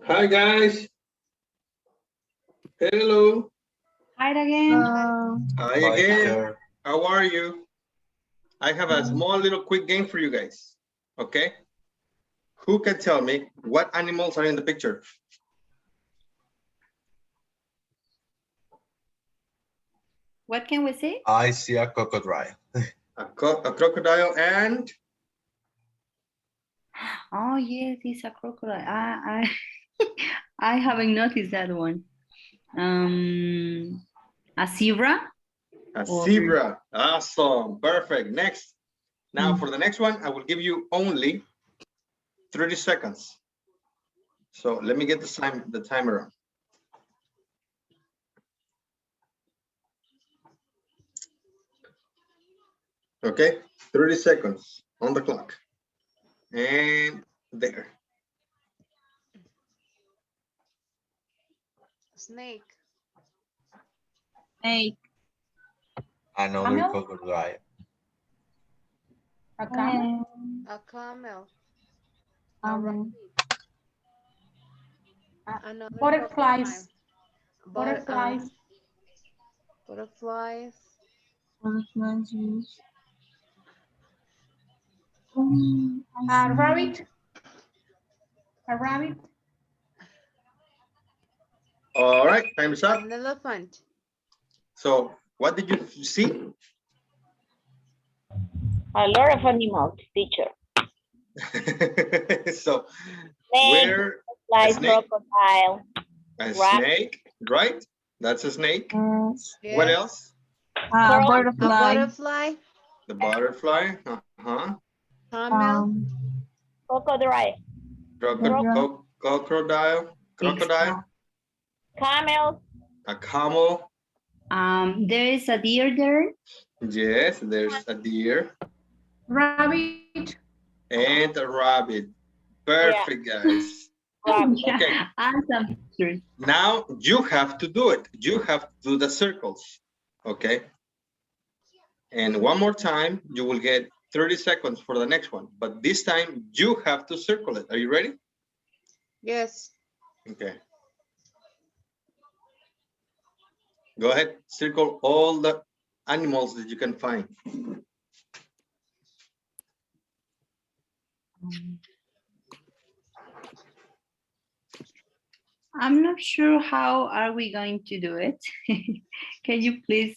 Hi guys. Hello. Hi again. Hi again. How are you? I have a small little quick game for you guys. Okay. Who can tell me what animals are in the picture? What can we see? I see a crocodile. A crocodile and Oh yes, it's a crocodile. I haven't noticed that one. A zebra. a zebra. Awesome. Perfect. Next. Now for the next one, I will give you only 30 seconds. So let me get the timer on. Okay, 30 seconds on the clock. And there. Snake. Snake. Another Camel? crocodile. A camel. A camel. A Um, rabbit. Another butterflies. crocodile. Butterflies. Butterflies. A rabbit. A rabbit. All right, time's up. An elephant. So what did you see? A lot of animals, teacher. So Snake, where like snake? crocodile. A Rat. snake, right? That's a snake. Yes. What else? A A butterfly. butterfly. The butterfly. Camel. Crocodile. Crocodile. Camel. A camel. There is a deer there. Yes, there's a deer Rabbit. and a rabbit. Perfect, guys. Rabbit. Okay. Awesome. Now you have to do it. You have to do the circles. Okay. And one more time, you will get 30 seconds for the next one. But this time you have to circle it. Are you ready? Yes. Okay. Go ahead. Circle all the animals that you can find. I'm not sure how are we going to do it. Can you please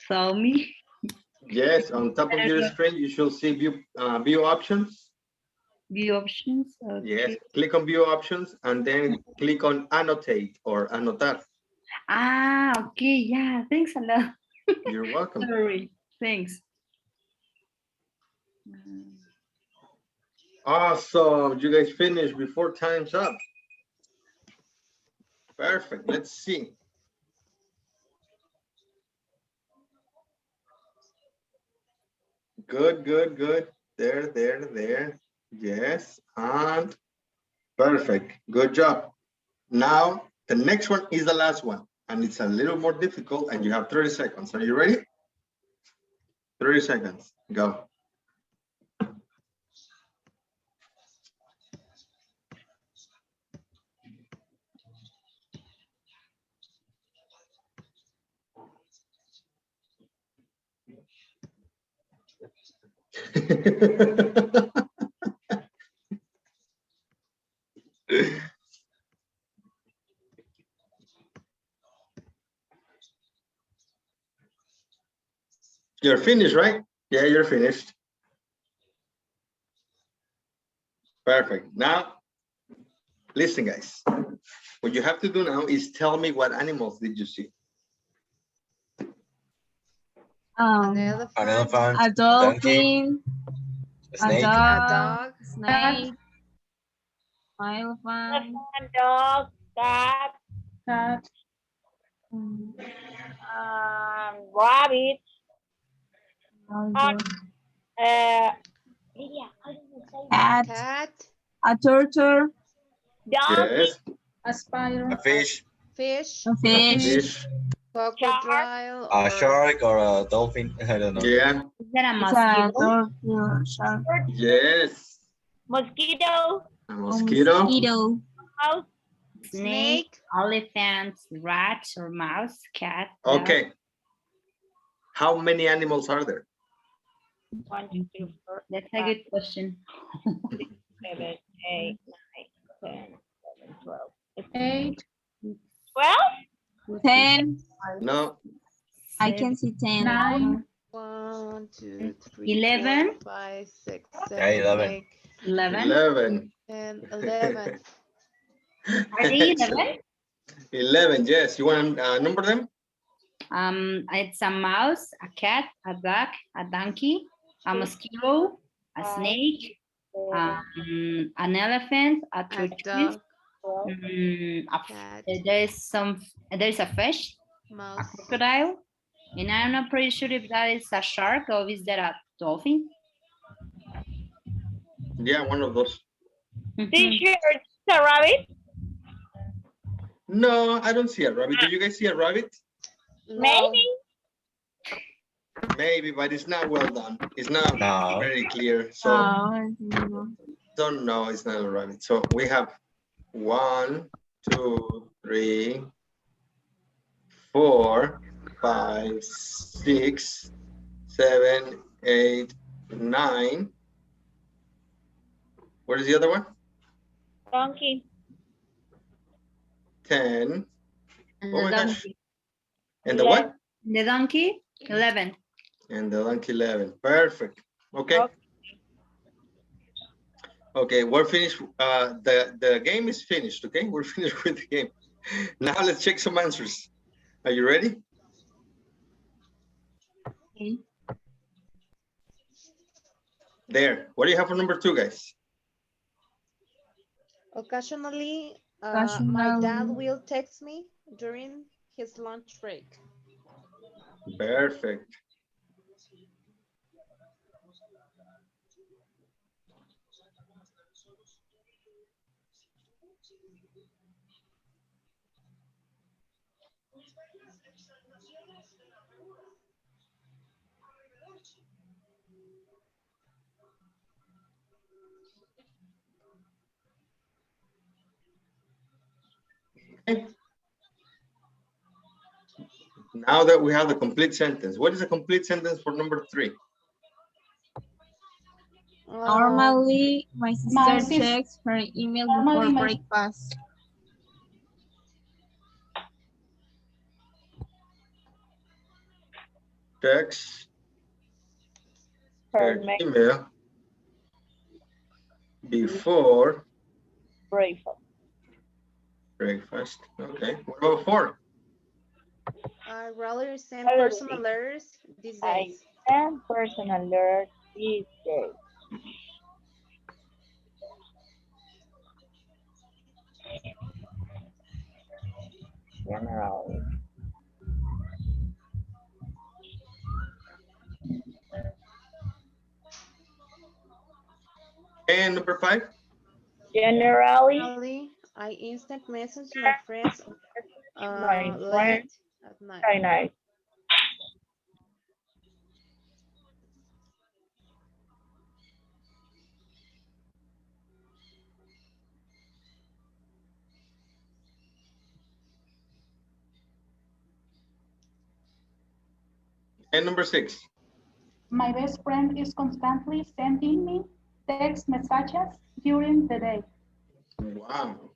tell me? Yes, on top of your screen, you should see view options. View options. Okay. Yes, click on view options and then click on annotate or anotar. Okay, yeah, thanks a lot. You're welcome. Sorry, thanks. Awesome, you guys finished before time's up. Perfect, let's see. Good, good, good. There. Yes, and perfect. Good job. Now, the next one is the last one, and it's a little more difficult, and you have 30 seconds. Are you ready? 30 seconds, go. You're finished, right? Yeah, you're finished. Perfect. Now, listen, guys. What you have to do now is tell me what animals did you see? An An elephant. elephant. A dolphin. A snake. A dog. Snake. Elephant. Dog. Cat. Cat. Rabbit. Cat. Cat. A turtle. Dog. Yes, A spider. A fish. Fish. A fish. fish. Crocodile. A shark or a dolphin. I don't know. Yeah, Is that a It's a mosquito? turtle. Shark. yes. Mosquito. A mosquito. Mosquito. Mouse. snake, elephant, rat or mouse, cat. dog. Okay. How many animals are there? 1, 2, 3, 4, That's a good question. 7, 8, 9, 10, 11, 12. 8, 12? 10. No. I can see 10. 9, 1, 2, 3, 11. 4, 5, 6, Yeah, 7, 11. 8, 11. 11. and 11. Are they 11? 11, yes. You want to number them? It's a mouse, a cat, a dog, a donkey, a mosquito, a snake, an elephant, a A tortoise. dog, cat, There's a fish, a mouse. crocodile, and I'm not pretty sure if that is a shark or is that a dolphin. Yeah, one of those. Teacher, it's a rabbit? No, I don't see a rabbit. Do you guys see a rabbit? No. Maybe. Maybe, but it's not well done. It's not No. very clear. So don't know. It's not a rabbit. So we have 1, 2, 3, 4, 5, 6, 7, 8, 9. What is the other one? Donkey. 10. And Oh the my gosh. donkey. And the what? The donkey, 11. And the donkey 11. Perfect. Okay. Okay, we're finished. The game is finished. Okay, we're finished with the game. Now let's check some answers. Are you ready? Okay. There. What do you have for number 2, guys? Occasionally, my dad will text me during his lunch break. Perfect. Okay. Now that we have the complete sentence, what is a complete sentence for number 3? Normally, my sister checks her email before breakfast. Checks her Perfect. email before Breakfast. breakfast. Okay. What about 4? I rather send personal letters these days. And personal alert these days. Generally. And number 5? Generally. I instant message my friends My late friends at night. Very nice. And number 6? My best friend is constantly sending me text messages during the day. Wow.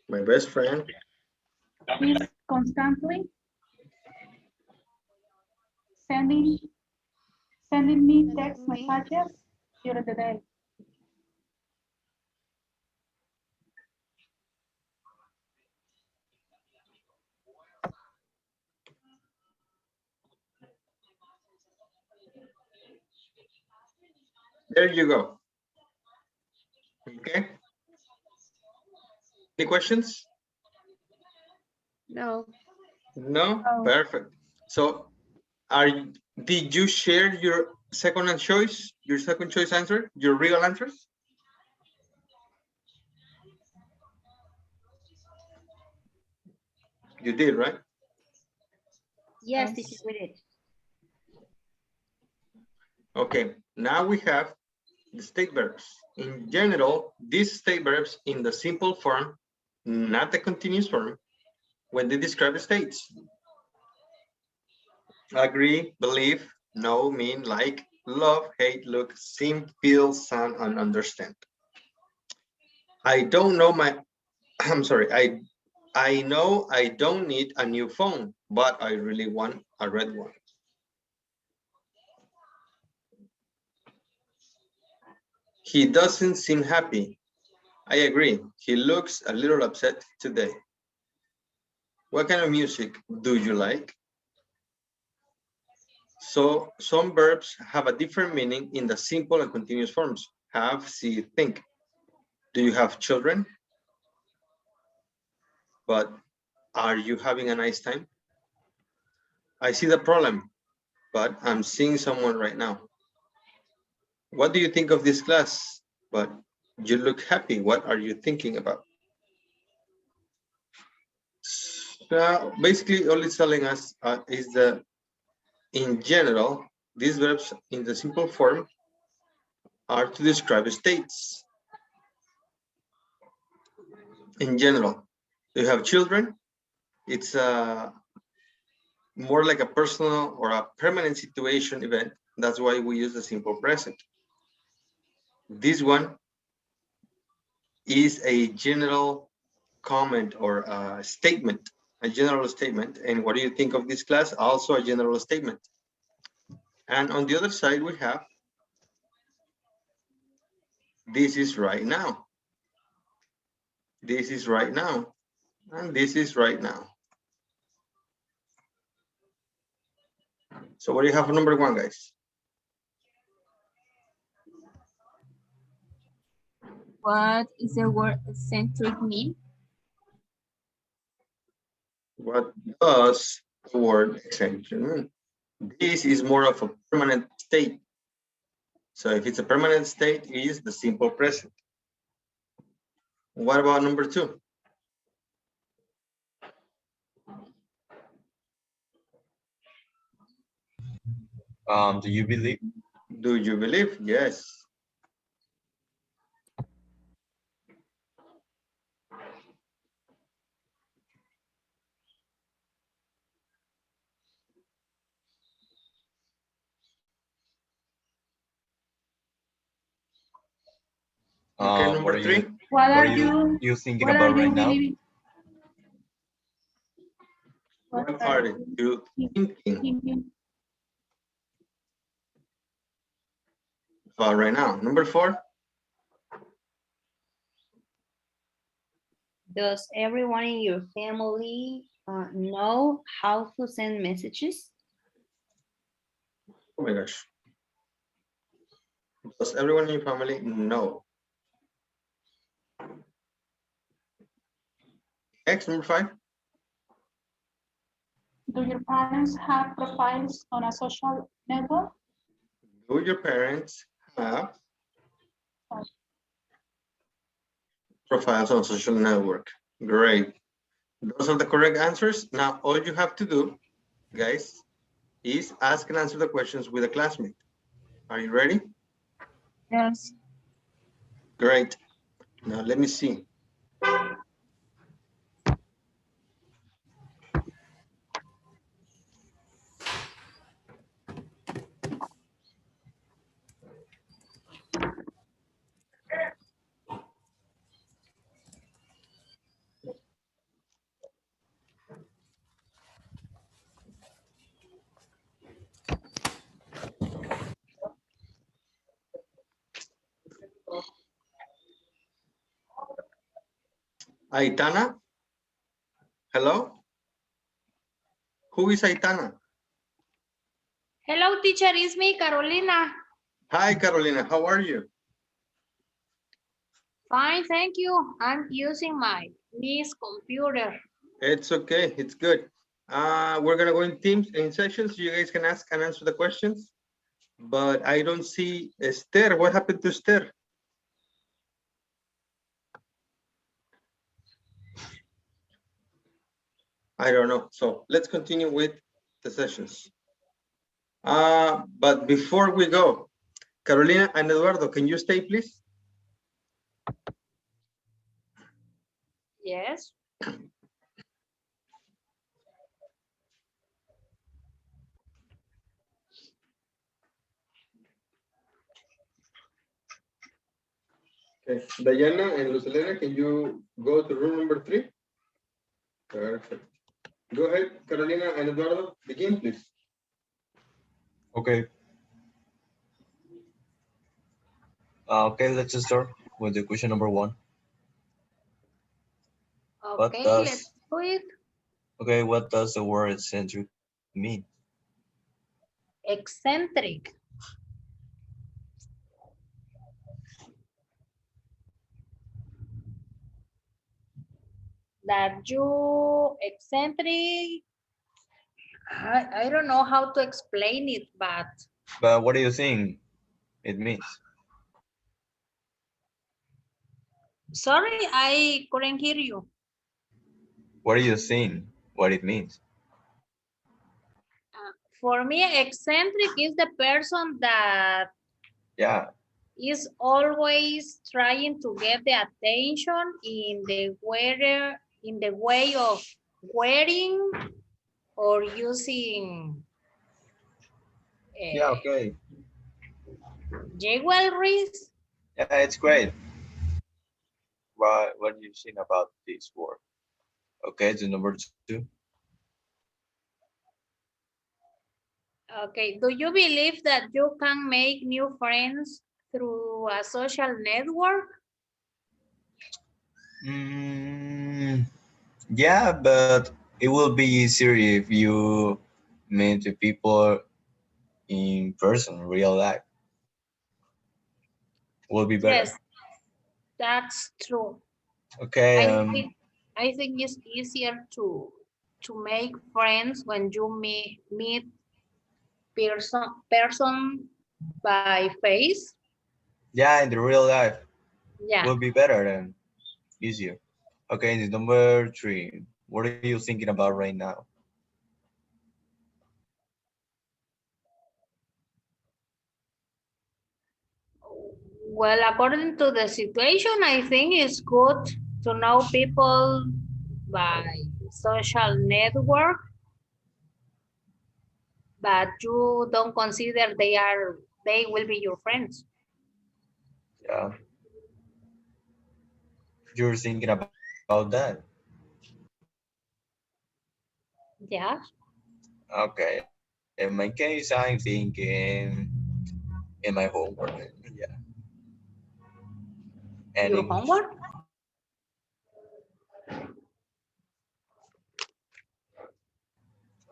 My best friend. He's constantly sending me text messages during the day. There you go. Okay. Any questions? No. No? No. Perfect. So did you share your second choice answer, your real answers? You did, right? Yes, teacher, we did. Okay, now we have the state verbs. In general, these state verbs in the simple form, not the continuous form, when they describe states. Agree, believe, know, mean, like, love, hate, look, seem, feel, sound, and understand. I don't know my, I'm sorry, I know I don't need a new phone, but I really want a red one. He doesn't seem happy. I agree. He looks a little upset today. What kind of music do you like? So some verbs have a different meaning in the simple and continuous forms. Have, see, think. Do you have children? But are you having a nice time? I see the problem, but I'm seeing someone right now. What do you think of this class? But you look happy. What are you thinking about? So basically, all it's telling us is that in general, these verbs in the simple form are to describe states. In general, do you have children? It's more like a personal or a permanent situation event. That's why we use the simple present. This one is a general comment or a statement, a general statement. And what do you think of this class? Also a general statement. And on the other side, we have, this is right now. This is right now. And this is right now. So what do you have for number one, guys? What is the word eccentric mean? What does the word eccentric mean? This is more of a permanent state. So if it's a permanent state, it is the simple present. What about number two? Do you believe? Do you believe? Yes. Okay, What number are three. you? What What are are you thinking what about are you right now? believing? What are you thinking about right now? Number four. Does everyone in your family know how to send messages? Oh my gosh. Does everyone in your family know? Next, number five. Do your parents have profiles on a social network? Do your parents have profiles on social network? Great. Those are the correct answers. Now, all you have to do, guys, is ask and answer the questions with a classmate. Are you ready? Yes. Great. Now, let me see. Aitana? Hello? Who is Aitana? Hello, teacher. It's me, Carolina. Hi, Carolina. How are you? Fine, thank you. I'm using my niece's computer. It's okay. It's good. We're going to go in teams, in sessions. You guys can ask and answer the questions. But I don't see Esther. What happened to Esther? I don't know. So let's continue with the sessions. But before we go, Carolina and Eduardo, can you stay, please? Yes. Okay. Diana and Lucelena, can you go to room number 3? Perfect. Go ahead, Carolina and Eduardo. Begin, please. Okay. Okay, let's just start with the question number 1. What Okay, does let's do it. Okay, what does the word eccentric mean? Eccentric. That you eccentric. I don't know how to explain it, but But what do you think it means? sorry, I couldn't hear you. What do you think what it means? For me, eccentric is the person that Yeah, is always trying to get the attention in the way of wearing or using yeah, okay. jewelry. Yeah, it's great. What do you think about this word? Okay, the number 2. Okay, do you believe that you can make new friends through a social network? Yeah, but it will be easier if you meet the people in person, real life. Will be better. Yes, that's true. Okay, I think it's easier to make friends when you meet person by face. yeah, in the real life Yeah. will be better and easier. Okay, the number 3. What are you thinking about right now? Well, according to the situation, I think it's good to know people by social network, but you don't consider they will be your friends. Yeah, you're thinking about that. Yeah. Okay, in my case, I'm thinking in my homework. Yeah, and Your English. homework?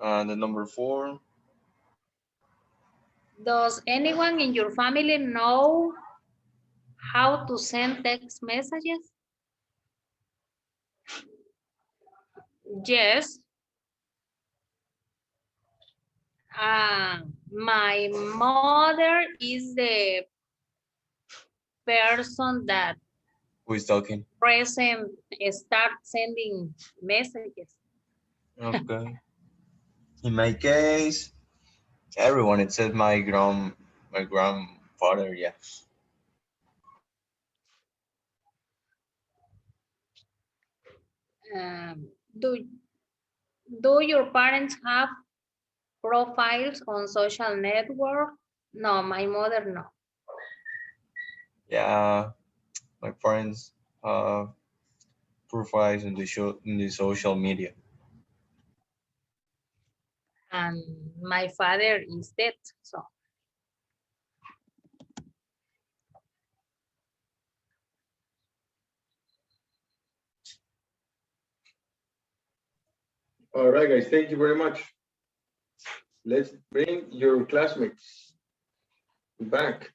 The number 4. Does anyone in your family know how to send text messages? Yes. My mother is the person that Who is talking? present start sending messages. Okay. In my case, everyone except my grandfather. Yeah. Um, do do your parents have profiles on social network? No, my mother no. Yeah. My parents have profiles in the social media. And my father is dead, so All right, guys, thank you very much. Let's bring your classmates back.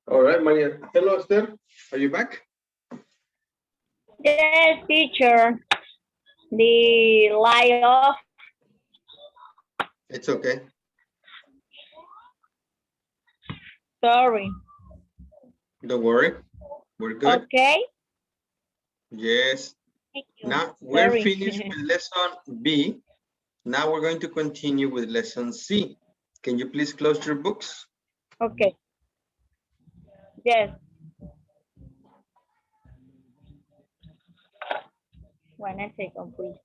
All right, Maria. Hello, Esther. Are you back? Yes, teacher. The lie off. It's okay. Sorry. Don't worry. We're good. Okay. Yes. Thank you. Now we're Sorry. finished with lesson B. Now we're going to continue with lesson C. Can you please close your books? Okay. Yes. 1 second, please.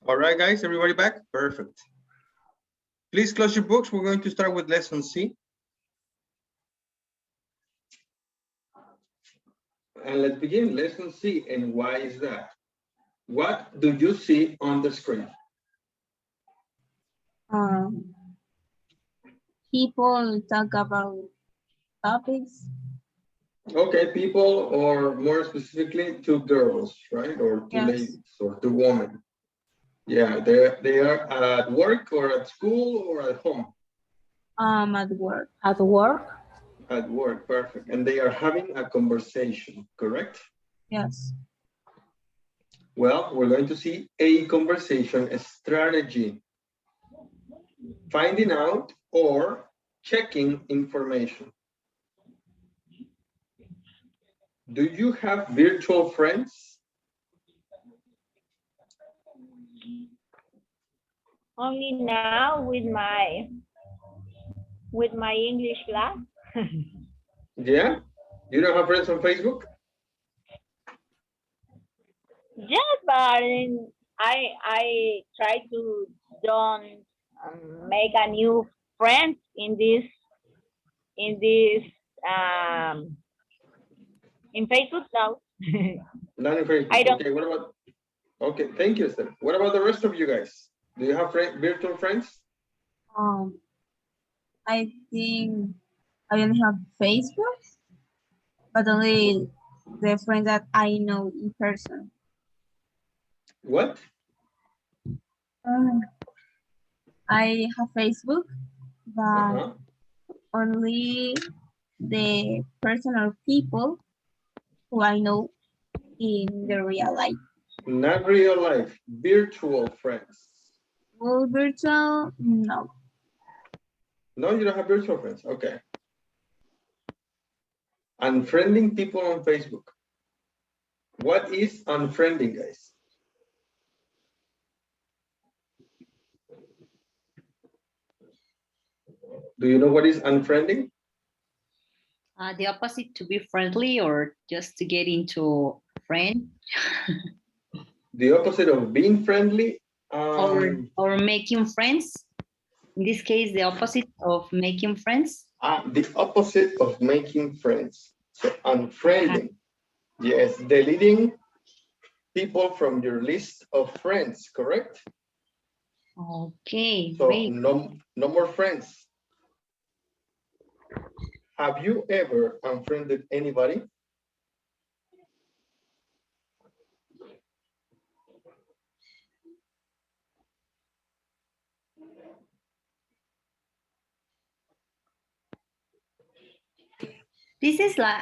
All right, guys, everybody back? Perfect. Please close your books. We're going to start with lesson C. And let's begin lesson C. And why is that? What do you see on the screen? People talk about topics. Okay, people, or more specifically, two girls, right? Or two Yes. ladies, or two women. Yeah, they are at work or at school or at home? At work. At work? At work, perfect. And they are having a conversation, correct? Yes. Well, we're going to see a conversation strategy. Finding out or checking information. Do you have virtual friends? Only now with my English class. Yeah? You don't have friends on Facebook? Yes, but I try to don't make a new friend in in Facebook now. Not on Facebook. I don't. Okay, what about, okay, thank you, Steph. What about the rest of you guys? Do you have virtual friends? I think I don't have Facebook, but only the friends that I know in person. What? I have Facebook, but Uh-huh. only the personal people who I know in the real life. Not real life, virtual friends. Well, virtual, no. No, you don't have virtual friends. Okay. Unfriending people on Facebook. What is unfriending, guys? Do you know what is unfriending? The opposite to be friendly or just to get into friend. The opposite of being friendly. Or making friends. In this case, the opposite of making friends. The opposite of making friends. So unfriending. Yes, deleting people from your list of friends, correct? Okay, So great. no more friends. Have you ever unfriended anybody? This is like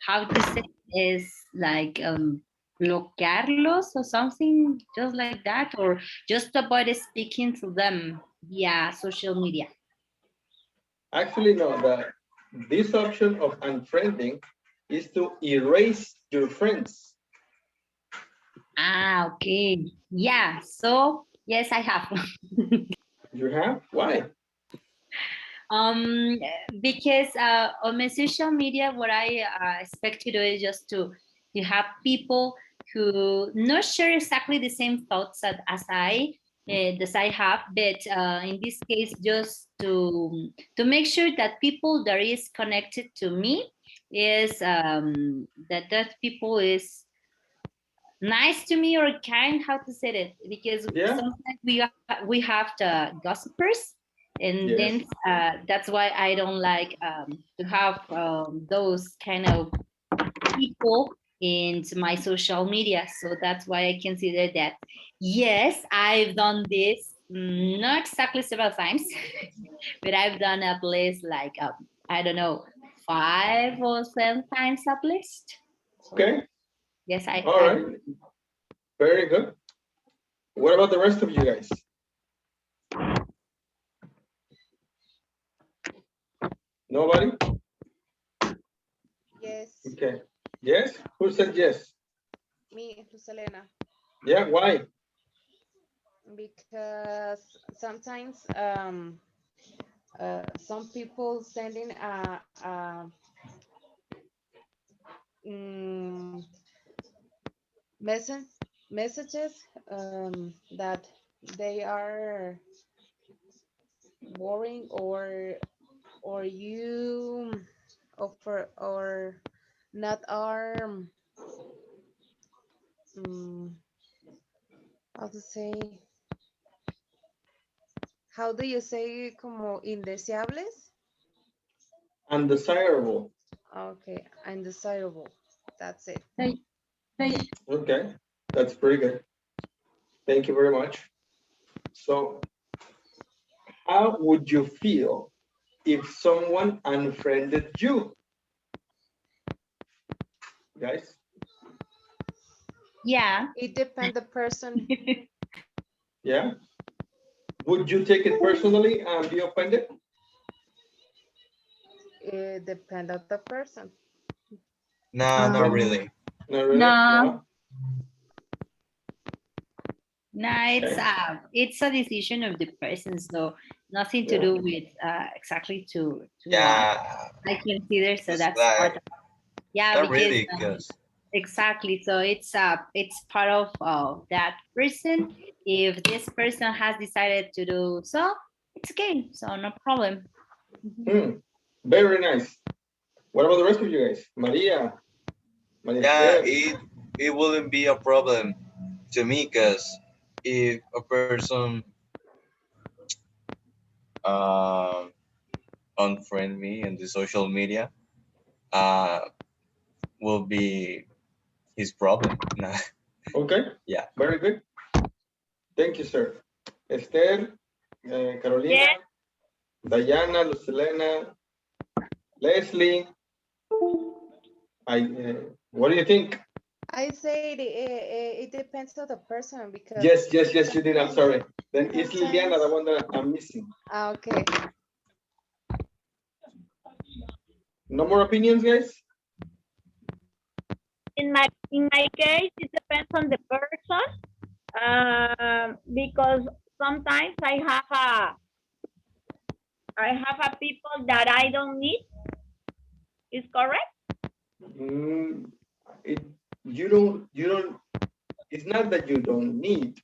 how to say is like bloquearlos or something just like that, or just avoid speaking to them via social media. Actually, no, this option of unfriending is to erase your friends. Okay. Yeah, so yes, I have. You have? Why? Because on my social media, what I expect to do is just to have people who not share exactly the same thoughts as I, Does I have, but in this case, just to make sure that people that is connected to me is that people is nice to me or kind, how to say it, because Yeah. sometimes we have the gossipers, and Yes. then that's why I don't like to have those kind of people in my social media. So that's why I consider that yes, I've done this, not exactly several times, but I've done at least like I don't know, 5 or 7 times at least. Okay. Yes, All right. Very good. What about the rest of you guys? Nobody? Yes, Okay. Yes? Who said yes? me, Lucelena. Yeah, why? Because sometimes some people sending mm, message messages that they are boring or you offer or not are um, how to say, how do you say como indeseables? Undesirable. Okay, undesirable. That's it. Okay. That's pretty good. Thank you very much. So, how would you feel if someone unfriended you? Guys? Yeah. It depends the person. Yeah? Would you take it personally and be offended? It depends on the person. No, not really. Not really? No. No, it's a decision of the person, so nothing to Yeah. do with exactly to Yeah, I consider, so it's that's part of, yeah, not because really, because exactly, so it's part of that person. If this person has decided to do so, it's okay, so no problem. Very nice. What about the rest of you guys? Maria yeah, Esther. it wouldn't be a problem to me, because if a person um unfriend me in the social media, uh, will be his problem. Nah. Okay. Yeah. Very good. Thank you, sir. Esther, Carolina, Yes. Diana, Lucelena, Leslie. What do you think? I say it depends on the person because Yes, you did. I'm sorry. Then it's Liliana, the sometimes. one that I'm missing. Okay. No more opinions, guys? In my case, it depends on the person. Because sometimes I have a people that I don't need. Is correct? Mm, it, you don't, it's not that you don't need.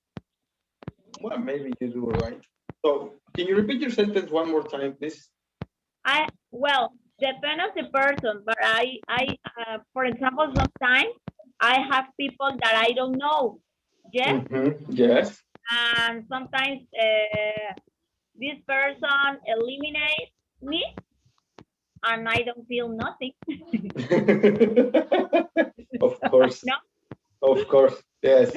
Well, maybe you do, right? So can you repeat your sentence one more time, please? Well, depend on the person, but for example, sometimes I have people that I don't know. Yes. Yes. And sometimes this person eliminates me and I don't feel nothing. Of course. No? Of course. Yes.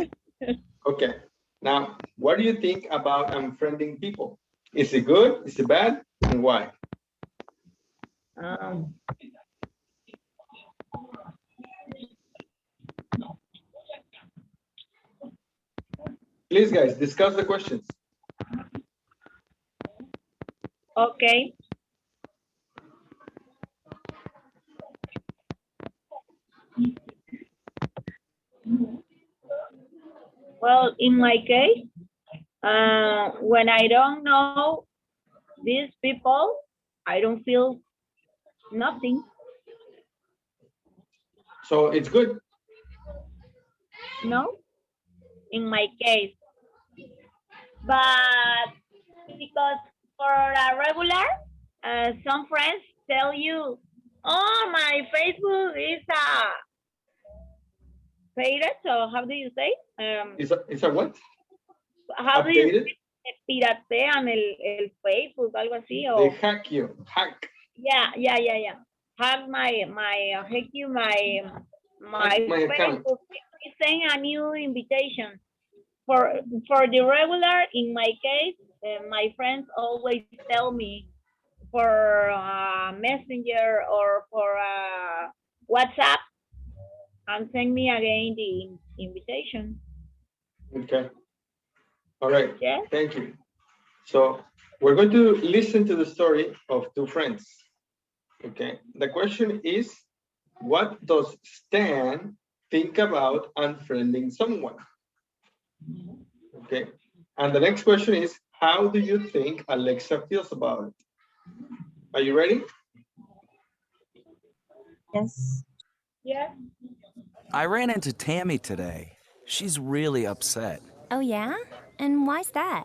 Okay. Now, what do you think about unfriending people? Is it good? Is it bad? And why? Please, guys, discuss the questions. Okay. Well, in my case, when I don't know these people, I don't feel nothing. So it's good. No, in my case. But because for a regular, some friends tell you, oh, my Facebook is faded, so how do you say? Is a what? How do you Updated? say piratean el Facebook, algo así? They O, hack you. Hack. yeah. Hack hack you my Hack my account. Facebook. It's saying a new invitation. For the regular, in my case, my friends always tell me for Messenger or for WhatsApp, and send me again the invitation. Okay. All right. Yes. Thank you. So we're going to listen to the story of two friends. Okay. The question is, what does Stan think about unfriending someone? Okay. And the next question is, how do you think Alexa feels about it? Are you ready? Yes. Yes. I ran into Tammy today. She's really upset Oh, yeah? And why's that?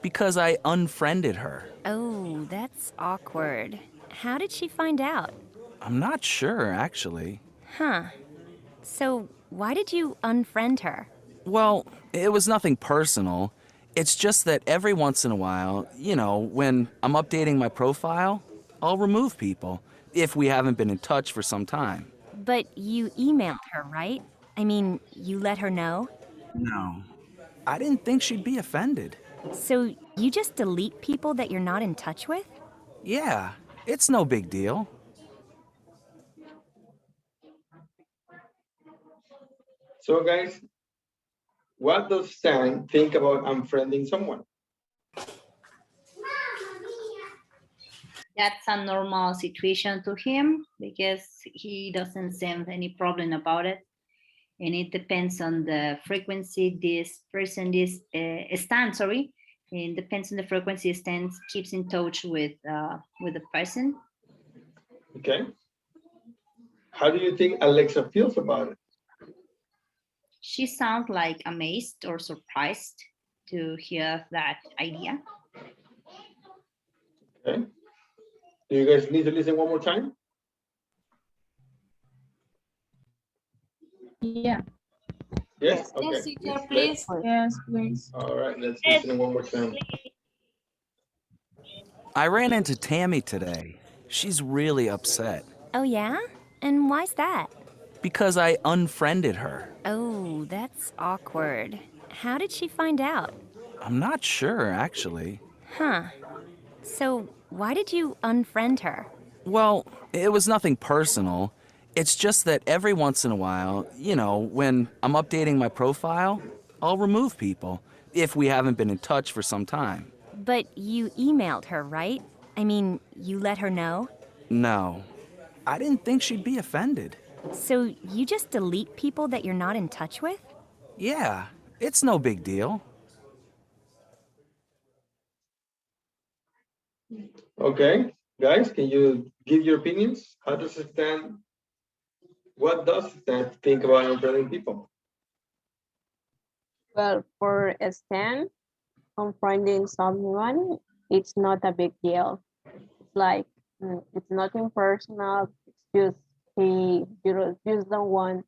because I unfriended her. Oh, that's awkward. How did she find out? I'm not sure, actually. Huh. So, why did you unfriend her? Well, it was nothing personal. It's just that every once in a while, when I'm updating my profile, I'll remove people if we haven't been in touch for some time. But you emailed her, right? I mean, you let her know? No, I didn't think she'd be offended. So, you just delete people that you're not in touch with? Yeah, it's no big deal. So guys, what does Stan think about unfriending someone? That's a normal situation to him because he doesn't seem any problem about it. And it depends on the frequency this person Stan, sorry. It depends on the frequency Stan keeps in touch with the person. Okay. How do you think Alexa feels about it? She sounds like amazed or surprised to hear that idea. Okay. Do you guys need to listen one more time? Yeah. Yes? Yes. Okay. Yes, teacher, please. Yes, please. All right, let's Yes. listen one more time. I ran into Tammy today. She's really upset Oh, yeah? And why's that? because I unfriended her. Oh, that's awkward. How did she find out? I'm not sure, actually. Huh. So, why did you unfriend her? Well, it was nothing personal. It's just that every once in a while, when I'm updating my profile, I'll remove people if we haven't been in touch for some time. But you emailed her, right? I mean, you let her know? No, I didn't think she'd be offended. So, you just delete people that you're not in touch with? Yeah, it's no big deal. Okay, guys, can you give your opinions? How does Stan, what does Stan think about unfriending people? Well, for Stan, unfriending someone, it's not a big deal. It's like it's nothing personal. It's just just don't want,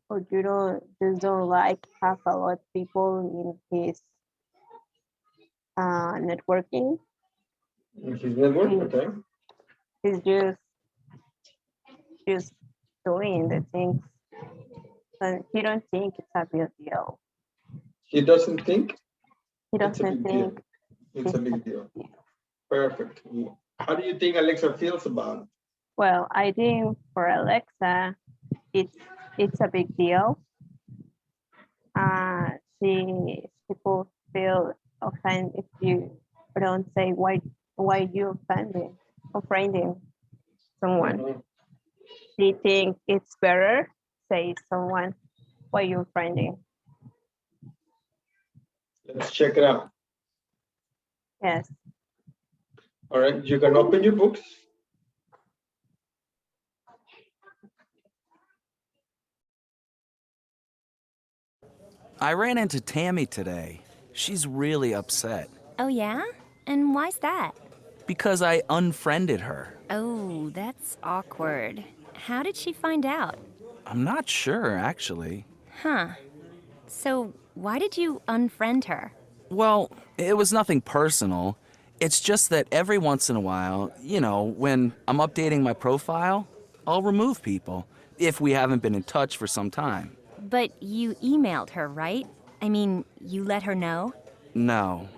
or you don't like have a lot of people in his networking. In his network, okay. He's just doing the things, and he don't think it's a big deal. He doesn't think He it's a doesn't big deal. think It's a big deal. Perfect. How do you think Alexa feels about it? Well, I think for Alexa, it's a big deal. People feel offended if you don't say why you offending someone. Mhm. They think it's better say someone why you offending. Let's check it out. Yes. All right, you can open your books. I ran into Tammy today. She's really upset. Oh, yeah? And why's that? Because I unfriended her. Oh, that's awkward. How did she find out? I'm not sure, actually. Huh. So, why did you unfriend her? Well, it was nothing personal. It's just that every once in a while, when I'm updating my profile, I'll remove people if we haven't been in touch for some time. But you emailed her, right? I mean, you let her know? No,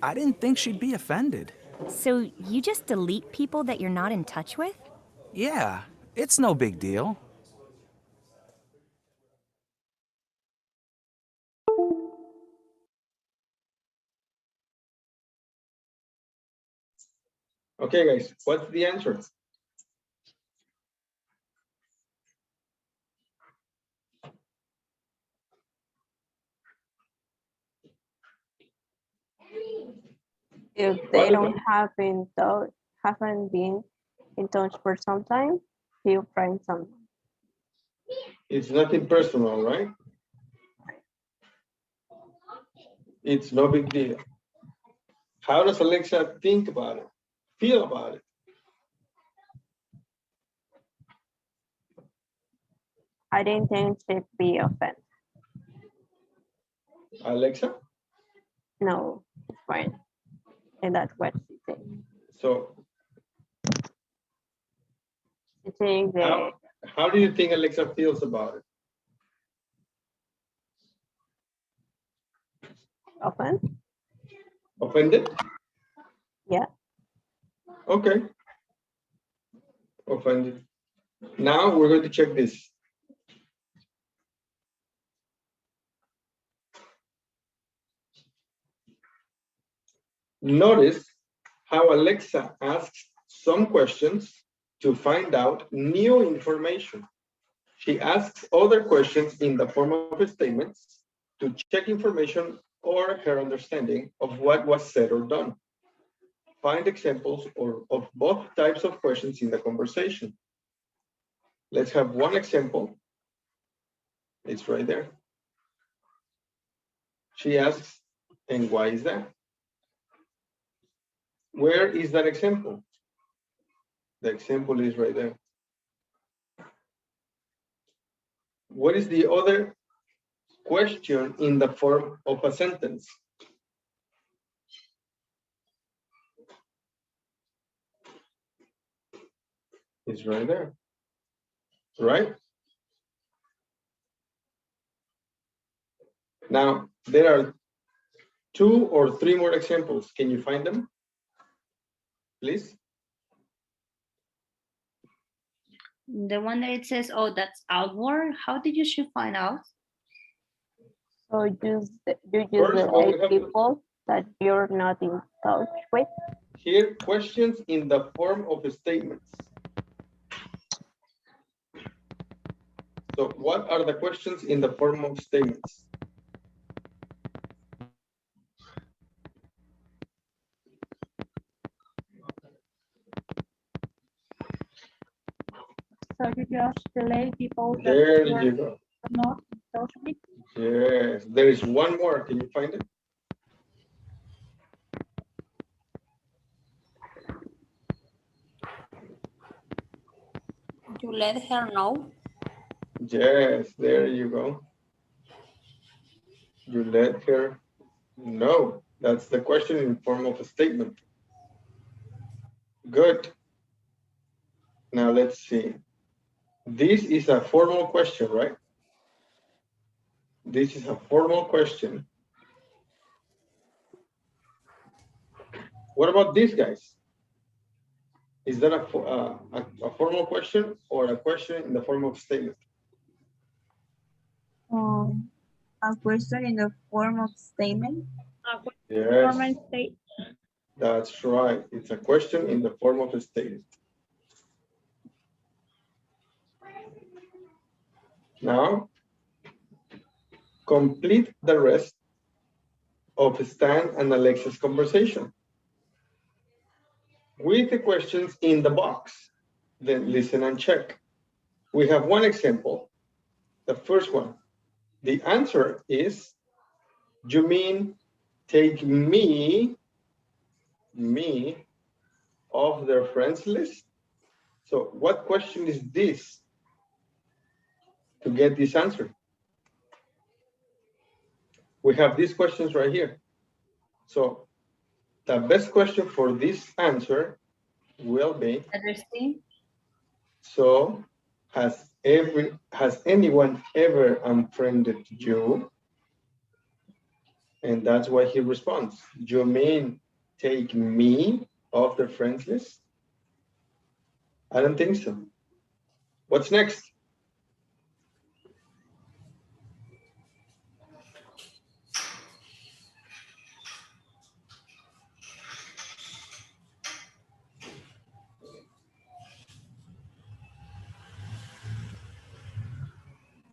I didn't think she'd be offended. So you just delete people that you're not in touch with? Yeah, it's no big deal. Okay, guys, what's the answer? If they don't haven't been in touch for some time, you find someone. It's nothing personal, right? It's no big deal. How does Alexa think about it? Feel about it? I didn't think she'd be offended. Alexa? No, it's fine. And that's what she said. So She thinks that how do you think Alexa feels about it? often. Offended? Yeah. Okay. Offended. Now we're going to check this. Notice how Alexa asks some questions to find out new information. She asks other questions in the form of statements to check information or her understanding of what was said or done. Find examples of both types of questions in the conversation. Let's have one example. It's right there. She asks, and why is that? Where is that example? The example is right there. What is the other question in the form of a sentence? It's right there, right? Now, there are 2 or 3 more examples. Can you find them, please? The one that it says, oh, that's outward. How did you find out? So you use First, the what we 8 have to- people that you're not in touch with. Here, questions in the form of statements. So what are the questions in the form of statements? So you just delete people that There you're you go. not in touch with. Yes, there is one more. Can you find it? You let her know. Yes, there you go. You let her know. That's the question in form of a statement. Good. Now let's see. This is a formal question, right? This is a formal question. What about these guys? Is that a formal question or a question in the form of statement? A question in the form of statement. Yes, that's right. It's a question in the form of a statement. Now, complete the rest of Stan and Alexa's conversation with the questions in the box. Then listen and check. We have one example. The first one. The answer is, you mean take me off their friends list. So what question is this to get this answer? We have these questions right here. So the best question for this answer will be, so has anyone ever unfriended you? And that's why he responds, you mean take me off the friends list? I don't think so. What's next?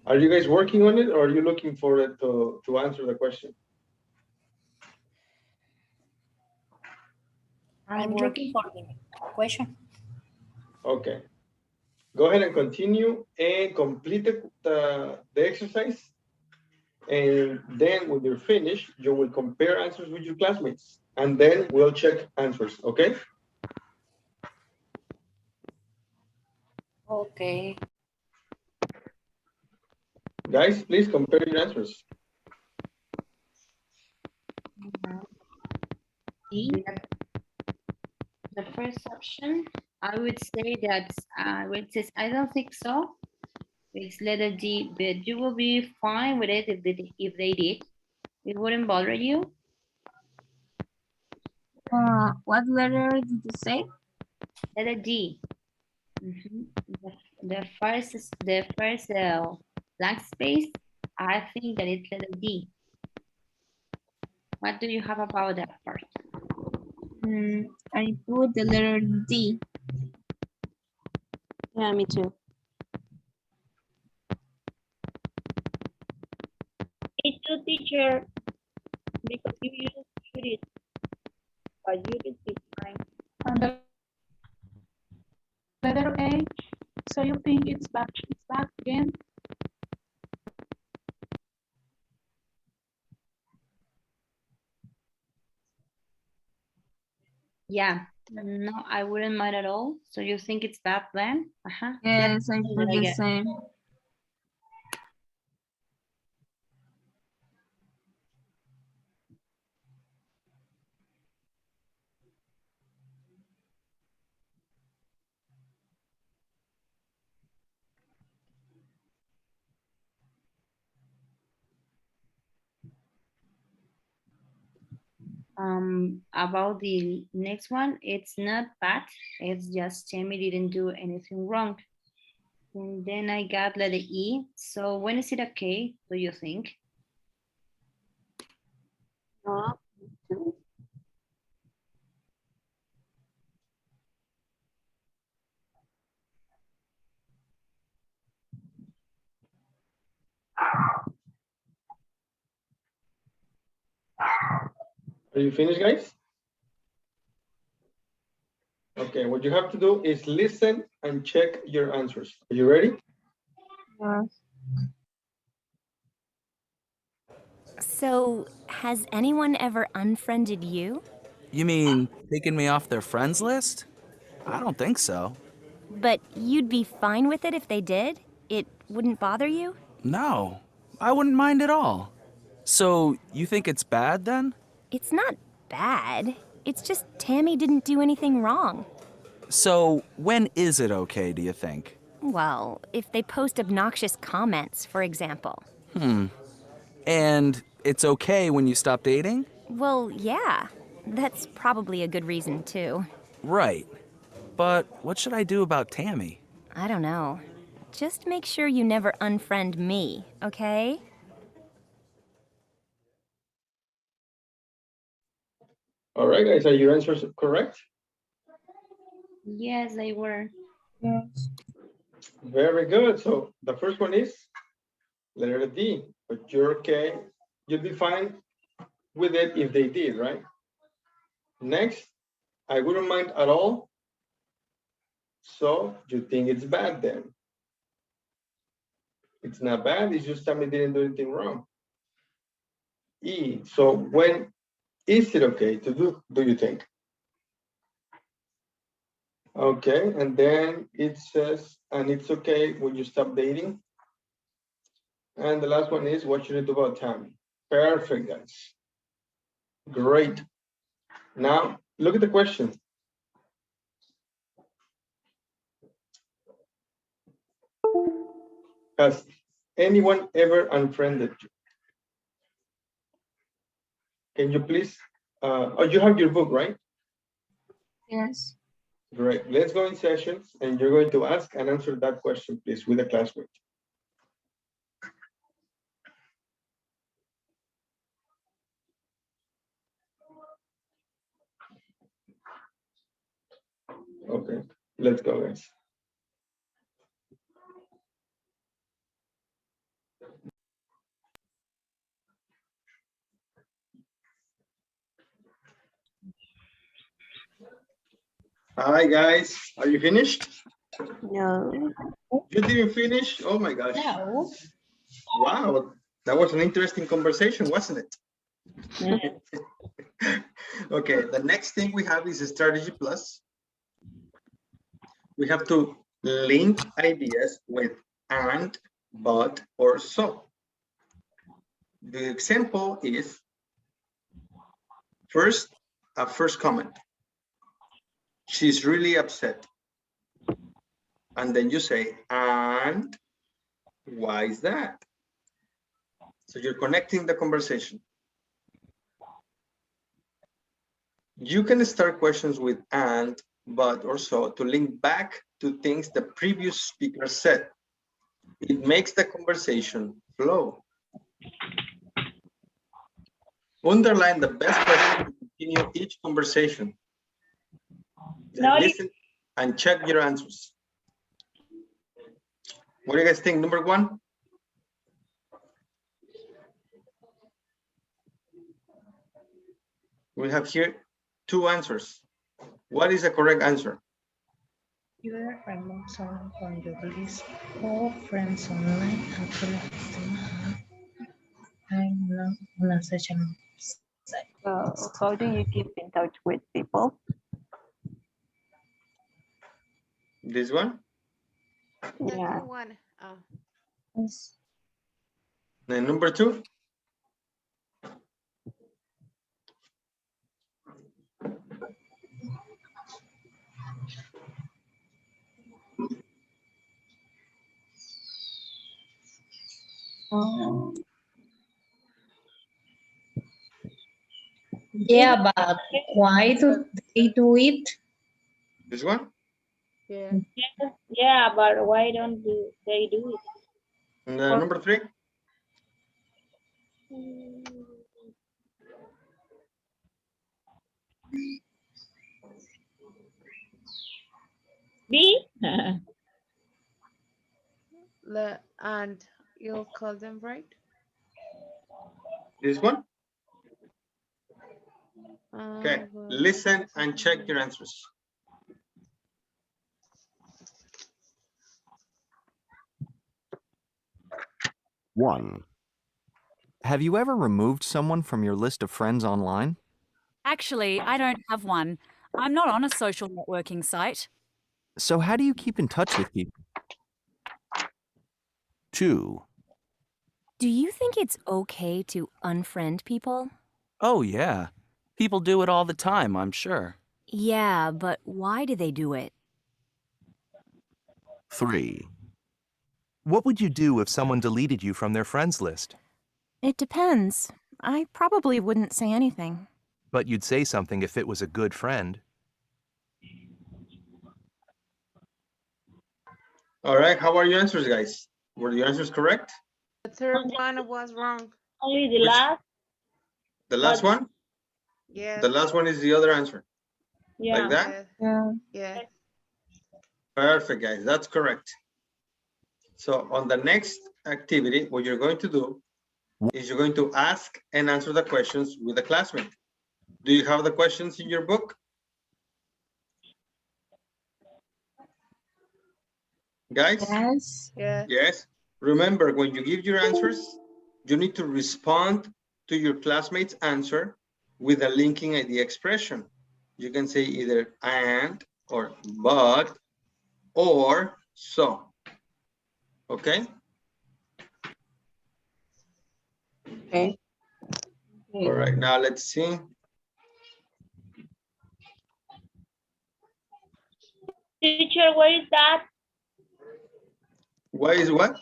Are you guys working on it, or are you looking for it to answer the question? I'm looking for the question. Okay. Go ahead and continue and complete the exercise. And then when you're finished, you will compare answers with your classmates. And then we'll check answers, okay? Okay. Guys, please compare your answers. The first option, I would say that when it says I don't think so, it's letter D, but you will be fine with it if they did. It wouldn't bother you. What letter did you say? Letter D. The first blank space, I think that it's letter D. What do you have about that part? I put the letter D. Yeah, me too. Me too, teacher, because you use it, but you can see fine. And the letter A, so you think it's back again? Yeah, no, I wouldn't mind at all. So you think it's bad then? Yes, I put the same. About the next one, it's not bad. It's just Tammy didn't do anything wrong. And then I got letter E. So when is it okay, do you think? No, me too. Are you finished, guys? Okay, what you have to do is listen and check your answers. Are you ready? Yes. So, has anyone ever unfriended you? You mean taking me off their friends list? I don't think so. But you'd be fine with it if they did? It wouldn't bother you? No, I wouldn't mind at all. So, you think it's bad then? It's not bad. It's just Tammy didn't do anything wrong. So, when is it okay, do you think? Well, if they post obnoxious comments, for example. And it's okay when you stop dating? Well, yeah. That's probably a good reason, too. Right. But what should I do about Tammy? I don't know. Just make sure you never unfriend me, okay? All right, guys, are your answers correct? Yes, they were. Yes. Very good. So the first one is letter D, but you're okay. You'll be fine with it if they did, right? Next, I wouldn't mind at all. So you think it's bad then? It's not bad, it's just somebody didn't do anything wrong. E, so when Is it okay to do you think? Okay, and then it says, and it's okay when you stop dating. And the last one is, what should I do about time? Perfect, guys. Great. Now, look at the question. Has anyone ever unfriended you? Can you please, oh, you have your book, right? Yes. Great. Let's go in sessions, and you're going to ask and answer that question, please, with a classmate. Okay, let's go, guys. Hi, guys. Are you finished? No. You didn't finish? Oh my gosh. No. Wow, that was an interesting conversation, wasn't it? Okay, the next thing we have is a strategy plus. We have to link ideas with and, but, or so. The example is first, a first comment. She's really upset. And then you say, and why is that? So you're connecting the conversation. You can start questions with and, but, or so to link back to things the previous speaker said. It makes the conversation flow. Underline the best question to continue each conversation. Then listen and check your answers. What do you guys think? Number one? We have here two answers. What is the correct answer? You are remove someone from your list of friends online and I'm not on a session site. So how do you keep in touch with people? This one? Yeah. One. Oh. Yes. And number two? Yeah, but why do they do it? This one? Yeah. Yeah, but why don't they do it? And number three? B? And you'll call them right? This one? Okay, listen and check your answers. One. Have you ever removed someone from your list of friends online? Actually, I don't have one. I'm not on a social networking site. So how do you keep in touch with people? 2. Do you think it's okay to unfriend people? Oh, yeah. People do it all the time, I'm sure. Yeah, but why do they do it? 3. What would you do if someone deleted you from their friends list? It depends. I probably wouldn't say anything. But you'd say something if it was a good friend. All right, how are your answers, guys? Were your answers correct? The third one was wrong. Only the last. The last one? Yeah. The last one is the other answer. Yeah. Like that? Yeah. Yeah. Perfect, guys. That's correct. So on the next activity, what you're going to do is you're going to ask and answer the questions with a classmate. Do you have the questions in your book? Guys? Yes. Yeah. Yes. Remember, when you give your answers, you need to respond to your classmate's answer with a linking ID expression. You can say either and or but or so. Okay? Okay. All right, now let's see. Teacher, where is that? Why is what?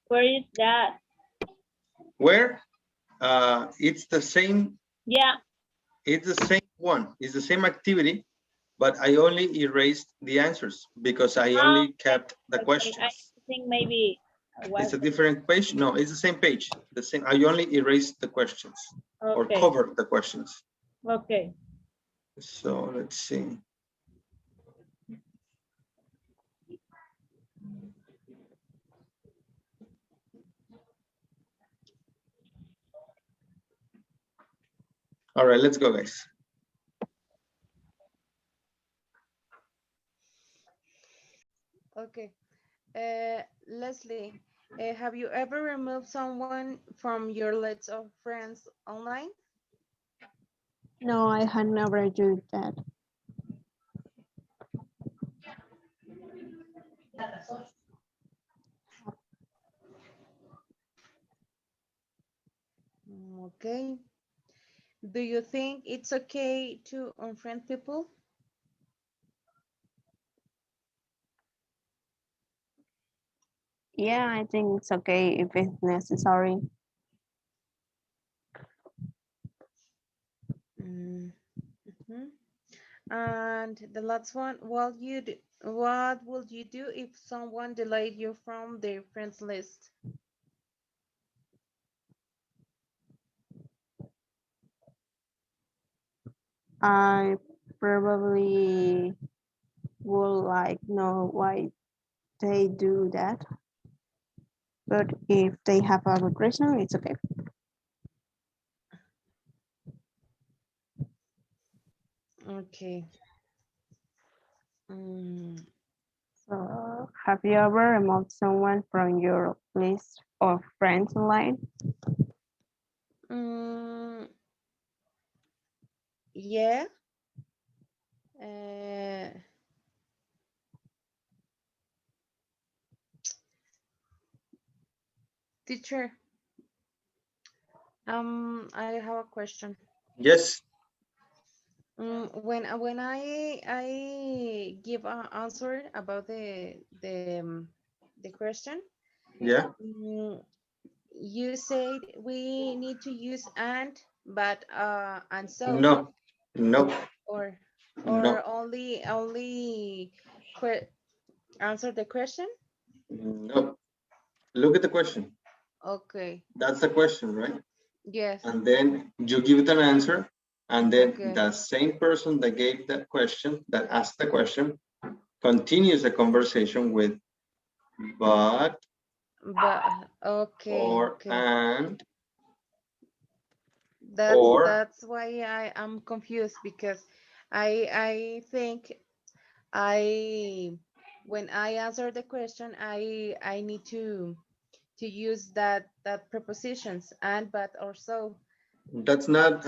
Where is that? Where? It's the same. Yeah. It's the same one. It's the same activity, but I only erased the answers because I only kept the Okay. questions. I think maybe It's a different page. No, it's the same page. The same. I only erased the questions or Okay. covered the questions. Okay. So let's see. All right, let's go, guys. Okay. Leslie, have you ever removed someone from your list of friends online? No, I had never do that. Okay. Do you think it's okay to unfriend people? Yeah, I think it's okay if it's necessary. Mhm. And the last one, what would you do if someone delayed you from their friends list? I probably would like know why they do that. But if they have a good reason, it's okay. Okay. So, have you ever removed someone from your list of friends online? Yeah. Uh, Teacher, I have a question. Yes. When I give an answer about the question, Yeah. You said we need to use but and so. No. No. Or No. only answer the question. No. Look at the question. Okay. That's the question, right? Yes. And then you give it an answer, and then Okay. the same person that gave that question, that asked the question, continues the conversation with but Okay. or Okay. and That's or that's why I am confused because I think when I answer the question I need to use that prepositions and but or so. that's not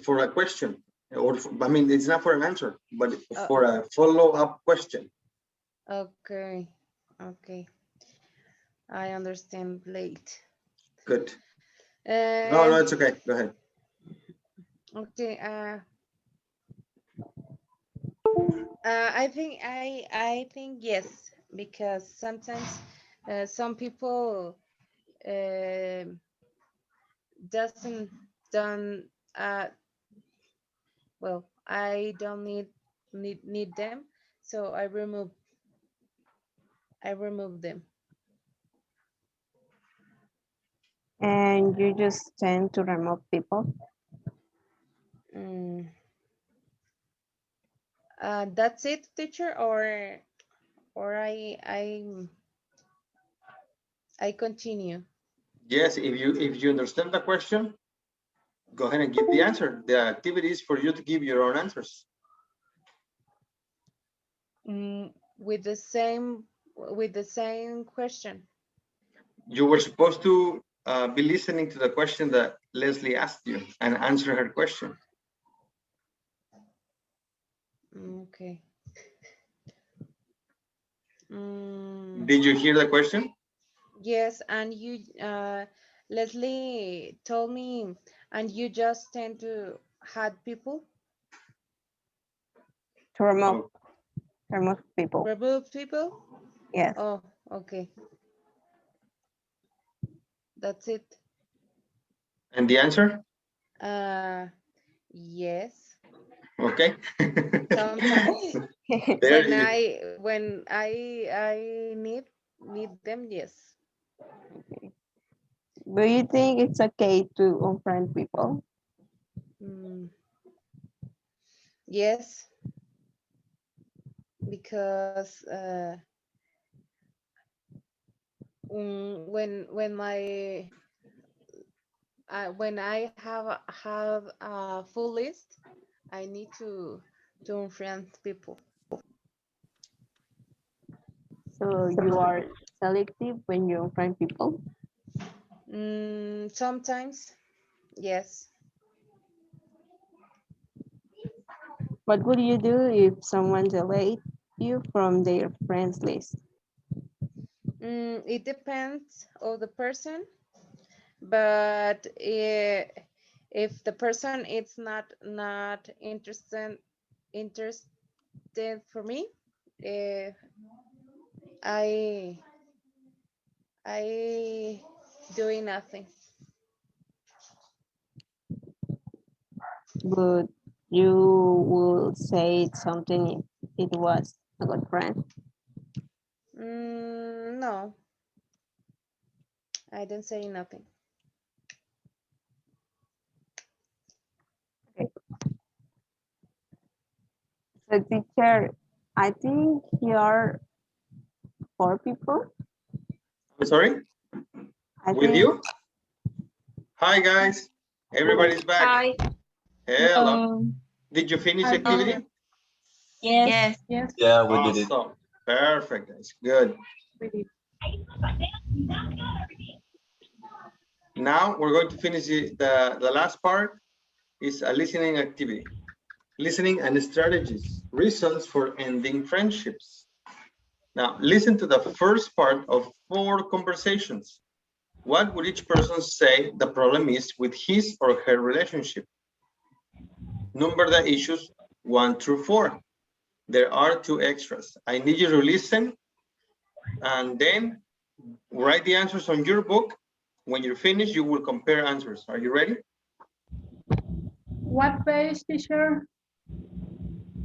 for a question or I mean it's not for an answer, but for a follow-up question. Okay. Okay. I understand late. Good. No, it's okay. Go ahead. Okay. I think yes, because sometimes some people doesn't done well. I don't need them, so I remove them. And you just tend to remove people? That's it, teacher, or I continue. Yes, if you understand the question, go ahead and give the answer. The activity is for you to give your own answers. With the same question. You were supposed to be listening to the question that Leslie asked you and answer her question. Okay. Did you hear the question? Yes, and you, Leslie told me, and you just tend to hide people? To remove people. Remove people? Yes. Oh, okay. That's it. And the answer? Yes. Okay. Sometimes There you- when I need them, yes. Do you think it's okay to unfriend people? Yes, because when I have a full list, I need to unfriend people. So you are selective when you unfriend people? Sometimes, yes. What would you do if someone delayed you from their friends list? It depends of the person, but if the person is not interested for me, I doing nothing. But you will say something if it was a good friend. No, I didn't say nothing. So teacher, I think you are 4 people. I'm sorry? I With think you? Hi, guys. Everybody's back. Hi. Hello. Did you finish the activity? Yes. Yes. Yeah, we did it. Awesome. Perfect, guys. Good. Now we're going to finish the last part is a listening activity. Listening and strategies, reasons for ending friendships. Now, listen to the first part of 4 conversations. What would each person say the problem is with his or her relationship? Number the issues 1 through 4. There are 2 extras. I need you to listen and then write the answers on your book. When you're finished, you will compare answers. Are you ready? What page, teacher?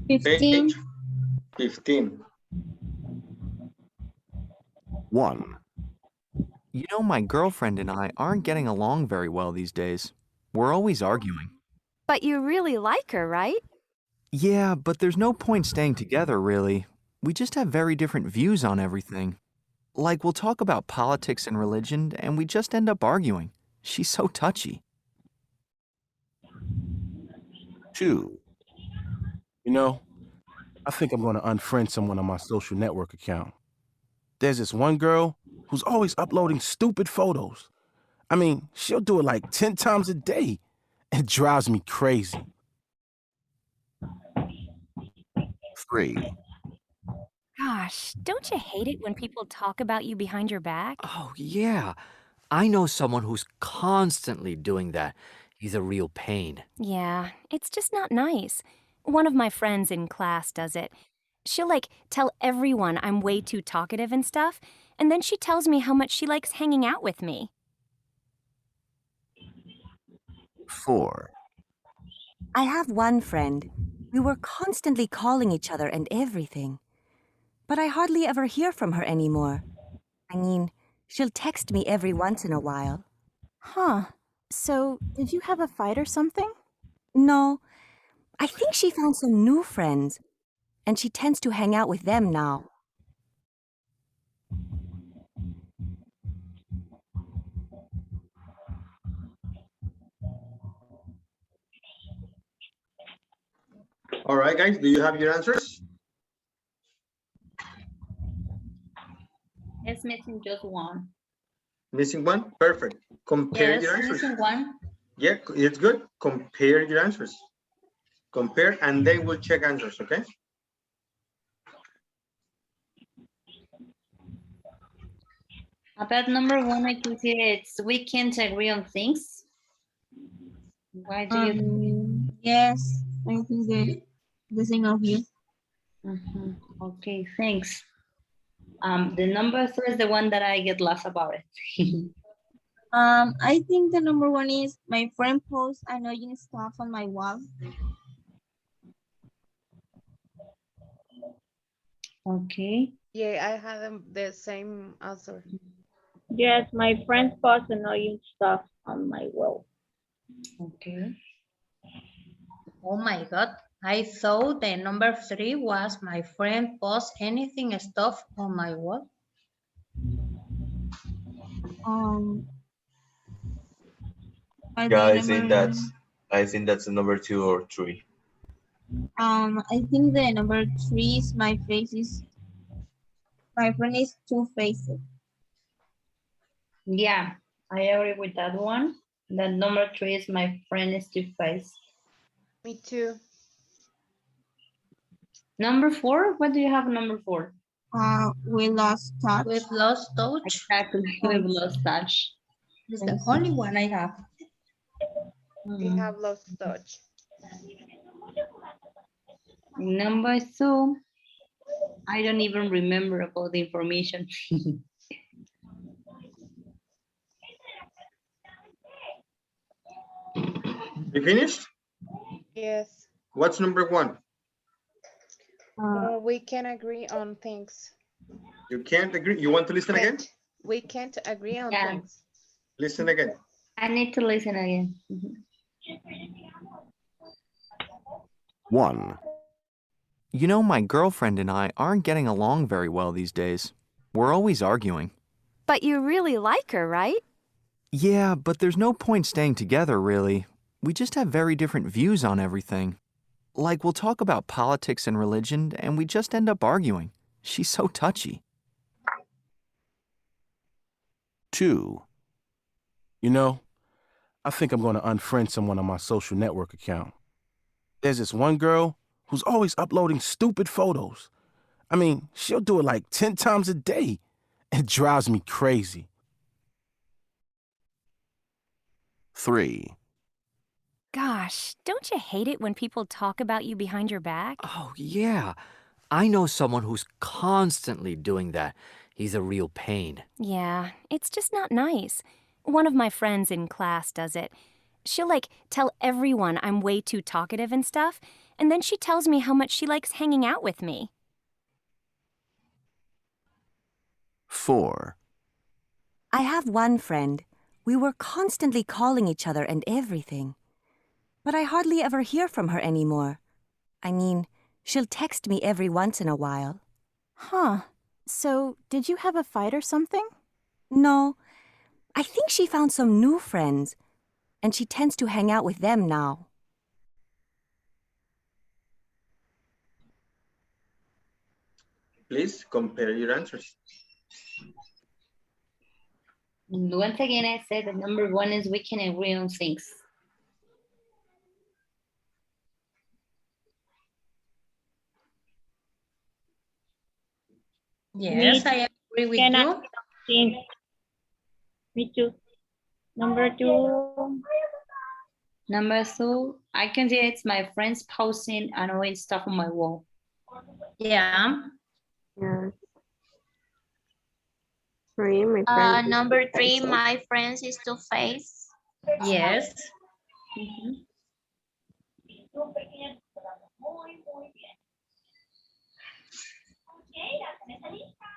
15. Page 15. 1. You know, my girlfriend and I aren't getting along very well these days. We're always arguing. But you really like her, right? Yeah, but there's no point staying together, really. We just have very different views on everything. Like, we'll talk about politics and religion, and we just end up arguing. She's so touchy. 2. You know, I think I'm going to unfriend someone on my social network account. There's this one girl who's always uploading stupid photos. I mean, she'll do it like 10 times a day. It drives me crazy. 3. Gosh, don't you hate it when people talk about you behind your back? Oh, yeah. I know someone who's constantly doing that. He's a real pain. Yeah, it's just not nice. One of my friends in class does it. She'll tell everyone I'm way too talkative and stuff, and then she tells me how much she likes hanging out with me. 4. I have one friend. We were constantly calling each other and everything. But I hardly ever hear from her anymore. I mean, she'll text me every once in a while. Huh. So, did you have a fight or something? No, I think she found some new friends, and she tends to hang out with them now. All right, guys, do you have your answers? It's missing just one. Missing one? Perfect. Compare Yes, your answers. missing one. Yeah, it's good. Compare your answers. Compare and then we'll check answers, okay? About number one, I can see it's we can't agree on things. Why do you think? Yes, I think the same of you. Okay, thanks. The number three is the one that I get lost about it. I think the number one is my friend posts annoying stuff on my wall. Okay. Yeah, I had the same answer. Yes, my friends post annoying stuff on my wall. Okay. Oh my God. I thought the number three was my friend post anything stuff on my wall. Yeah, I think that's the number 2 or 3. I think the number three is my friend is two-faced. Yeah, I agree with that one. The number three is my friend is two-faced. Me too. Number four, what do you have number four? We lost touch. We've lost touch. Exactly, we've lost touch. It's the only one I have. We have lost touch. Number two, I don't even remember about the information. You finished? Yes. What's number one? We can agree on things. You can't agree. You want to listen again? We can't agree on Yeah. things. Listen again. I need to listen again. 1. You know, my girlfriend and I aren't getting along very well these days. We're always arguing. But you really like her, right? Yeah, but there's no point staying together, really. We just have very different views on everything. Like, we'll talk about politics and religion, and we just end up arguing. She's so touchy. 2. You know, I think I'm going to unfriend someone on my social network account. There's this one girl who's always uploading stupid photos. I mean, she'll do it like 10 times a day. It drives me crazy. 3. Gosh, don't you hate it when people talk about you behind your back? Oh, yeah. I know someone who's constantly doing that. He's a real pain. Yeah, it's just not nice. One of my friends in class does it. She'll tell everyone I'm way too talkative and stuff, and then she tells me how much she likes hanging out with me. 4. I have one friend. We were constantly calling each other and everything. But I hardly ever hear from her anymore. I mean, she'll text me every once in a while. Huh. So, did you have a fight or something? No. I think she found some new friends, and she tends to hang out with them now. Please compare your answers. Once again, I said that number one is we can agree on things. Yes, I agree with you. Think. Me too. Number 2. Number two, I can see it's my friends posting annoying stuff on my wall. Yeah. Yeah. 3, my friend. Number 3, my friends is two-faced. Yes.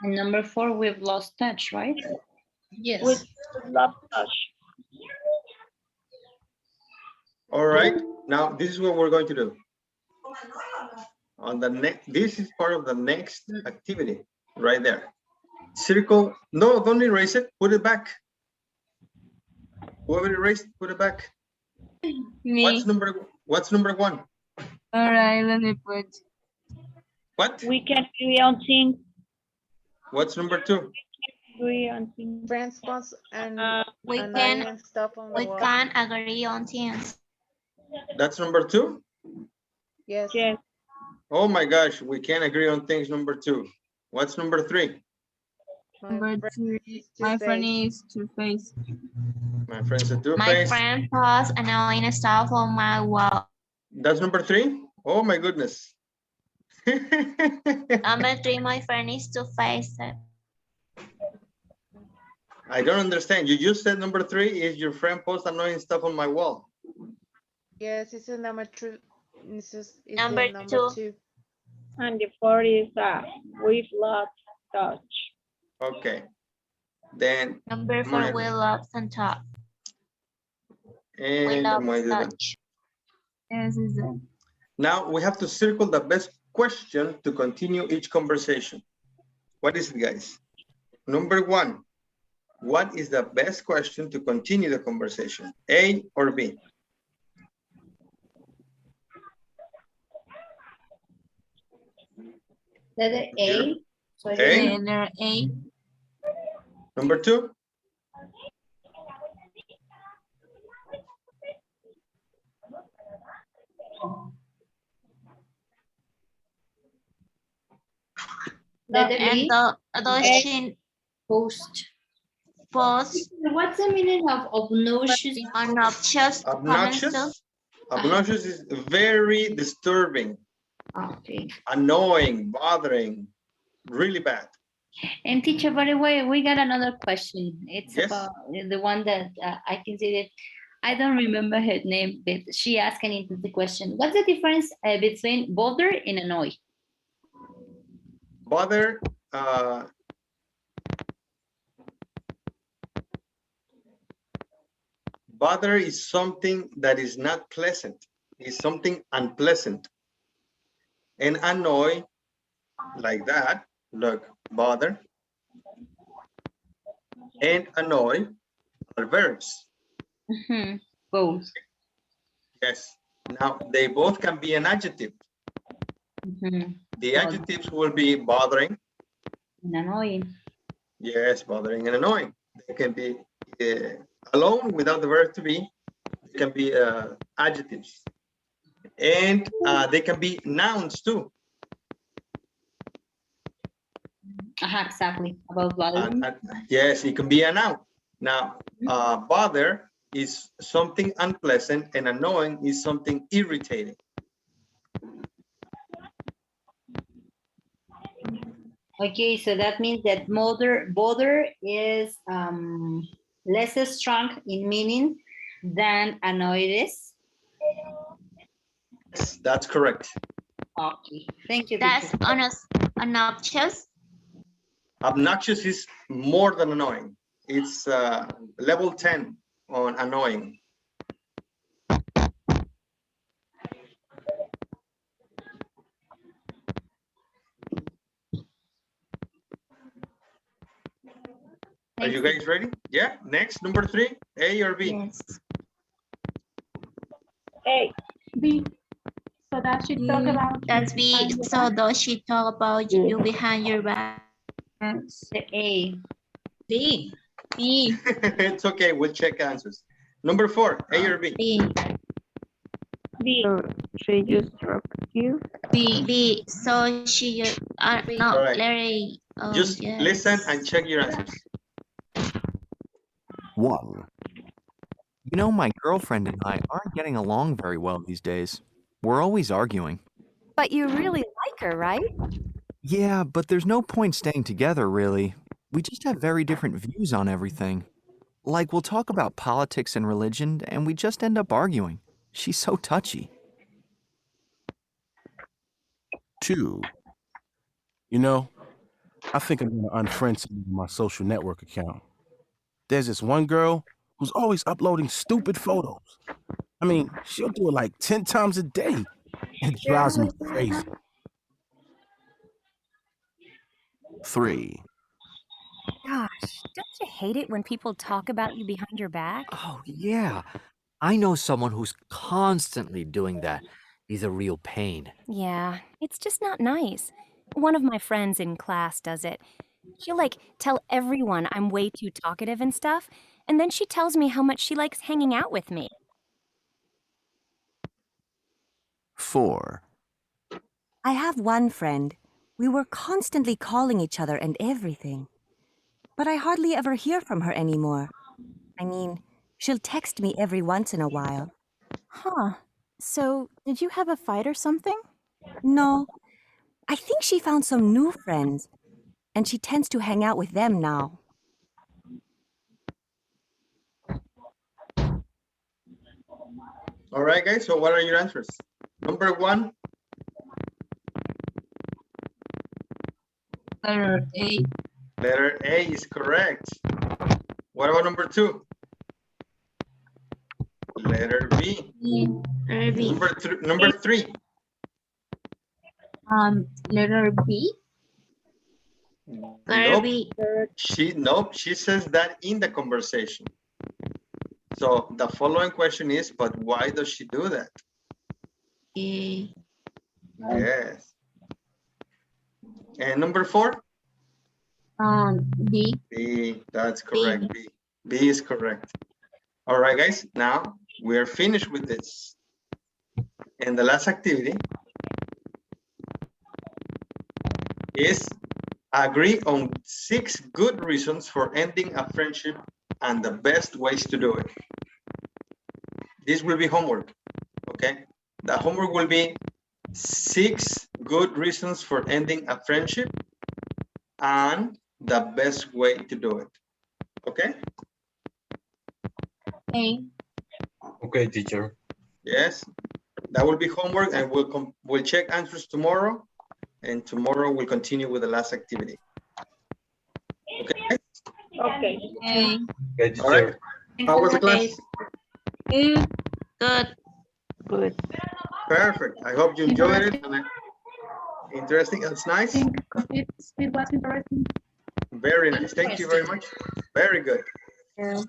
And number 4, we've lost touch, right? Yes. We've lost touch. All right. Now, this is what we're going to do. On the next, this is part of the next activity right there. Circle. No, don't erase it. Put it back. Whoever erased, put it back. Me. What's number 1? All right, let me put. What? We can agree on things. What's number 2? agree on things. Friends post and We annoying can stuff on the we wall. can agree on things. That's number 2. Yes. Yes. Oh my gosh, we can't agree on things number 2. What's number 3? Number 3, my friend is two-faced. My friend's a My two-faced. friend posts annoying stuff on my wall. That's number 3? Oh my goodness. Number 3, my friend is two-faced. I don't understand. You just said number 3 is your friend posts annoying stuff on my wall. Yes, it's a number 2. It's Number the number 2. 2. And the 4 is we've lost touch. Okay. Then Number 4, we love and talk. We and love I'm gonna do that. touch. Yes, is it? Now we have to circle the best question to continue each conversation. What is it, guys? Number 1, what is the best question to continue the conversation? A or B? Letter A. A. Letter A. Number 2? Letter And B. she Post. posts What's the meaning of obnoxious? obnoxious comments. Obnoxious? Obnoxious is very disturbing, Okay. annoying, bothering, really bad. And teacher, by the way, we got another question. It's Yes. about the one that I can say that I don't remember her name, but she asked an interesting question. What's the difference between bother and annoy? Bother, bother is something that is not pleasant. It's something unpleasant. And annoy, like that, look, bother and annoy are verbs. Both. Yes. Now, they both can be an adjective. The adjectives will be bothering. And annoying. Yes, bothering and annoying. They can be alone without the verb to be. They can be adjectives. And they can be nouns too. Exactly. About bothering. Yes, it can be a noun. Now, bother is something unpleasant and annoying is something irritating. Okay, so that means that bother is less strong in meaning than annoy is. Yes, that's correct. Okay, thank you. That's obnoxious. Obnoxious is more than annoying. It's level 10 on annoying. Are you guys ready? Yeah, next, number 3, A or B? Yes. A. B. So does she talk about That's B. So does she talk about you behind your back? The A. B. B. It's okay, we'll check answers. Number 4, A or B? B. B. She just struck you. B. B. So she no, All right. Larry. Oh, Just yes. listen and check your answers. 1. You know, my girlfriend and I aren't getting along very well these days. We're always arguing. But you really like her, right? Yeah, but there's no point staying together, really. We just have very different views on everything. Like, we'll talk about politics and religion, and we just end up arguing. She's so touchy. 2. You know, I think I'm going to unfriend someone on my social network account. There's this one girl who's always uploading stupid photos. I mean, she'll do it like 10 times a day. It drives me crazy. 3. Gosh, don't you hate it when people talk about you behind your back? Oh, yeah. I know someone who's constantly doing that. He's a real pain. Yeah, it's just not nice. One of my friends in class does it. She'll like tell everyone I'm way too talkative and stuff, and then she tells me how much she likes hanging out with me. 4. I have one friend. We were constantly calling each other and everything. But I hardly ever hear from her anymore. I mean, she'll text me every once in a while. Huh. So, did you have a fight or something? No, I think she found some new friends, and she tends to hang out with them now. All right, guys, so what are your answers? Number 1, Letter A. letter A is correct. What about number 2? Letter B. Letter B. Number 3. Letter B. Letter Nope. B. She says that in the conversation. So the following question is, but why does she do that? A. Yes. And number 4? B. B, that's correct. B is correct. All right, guys, now we are finished with this. And the last activity is agree on 6 good reasons for ending a friendship and the best ways to do it. This will be homework, okay? The homework will be 6 good reasons for ending a friendship and the best way to do it, okay? A. Okay, teacher. Yes, that will be homework, and we'll check answers tomorrow, and tomorrow we'll continue with the last activity. Okay? Okay. A. Okay, teacher. All right. How was the class? Good. Good. Perfect. I hope you enjoyed it. Interesting. That's nice. It was interesting. Very nice. Thank you very much. Very good. Yeah.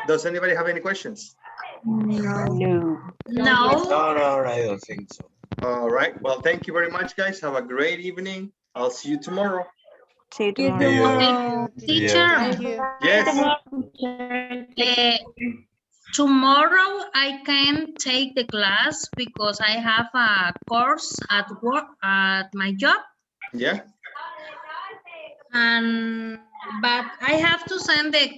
Does anybody have any questions? No. No, I don't think so. All right. Well, thank you very much, guys. Have a great evening. I'll see you tomorrow. See you See tomorrow. you. Teacher. Thank you. Yes. Tomorrow I can take the class because I have a course at work at my job, Yeah. but I have to send the